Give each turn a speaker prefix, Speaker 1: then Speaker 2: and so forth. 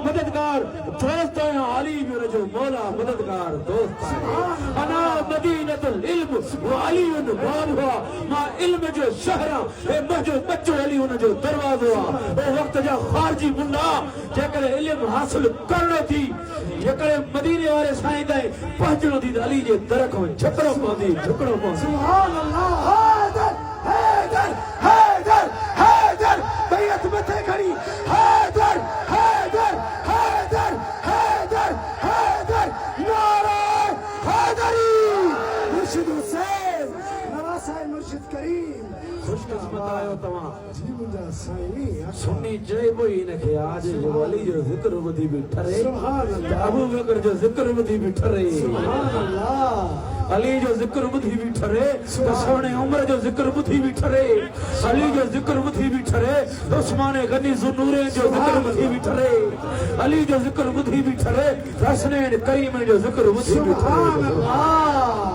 Speaker 1: मददगार दोस्त है अली मेरे जो मौला मददगार दोस्त है अना मदीनतुल इल्म व अली बाबा मा इल्म जो शहरा ए मजो बच्चो अली उन जो दरवाजो ओ वक्त जा खारजी मुंडा जेकरे इल्म हासिल करनो थी जेकरे मदीने वाले साईं ताईं पहुंचणो थी अली जे दर खां झकड़ो पवंदी झुकड़ो पवंदी
Speaker 2: सुभान अल्लाह हैदर हैदर हैदर हैदर बैयत मथे खड़ी हैदर हैदर हैदर हैदर हैदर नारा हैदरी मुर्शिद हुसैन नवासा मुर्शिद करीम
Speaker 1: खुशकिस्मत आयो तव्हां
Speaker 2: जी मुंहिंजा साईं
Speaker 1: सुन्नी चइबो ई हिनखे आज जो अली जो ज़िक्र ॿुधी बि ठरे
Speaker 2: सुभान अल्लाह
Speaker 1: अबू बकर जो ज़िक्र ॿुधी बि ठरे
Speaker 2: सुभान अल्लाह
Speaker 1: अली जो ज़िक्र ॿुधी बि ठरे त सोने उमर जो ज़िक्र ॿुधी बि ठरे अली जो ज़िक्र ॿुधी बि ठरे उस्मान गनी ज़ुनूरे जो ज़िक्र ॿुधी बि ठरे अली जो ज़िक्र ॿुधी बि ठरे हसनैन करीम जो ज़िक्र ॿुधी बि
Speaker 2: सुभान
Speaker 1: ठरे
Speaker 2: अल्लाह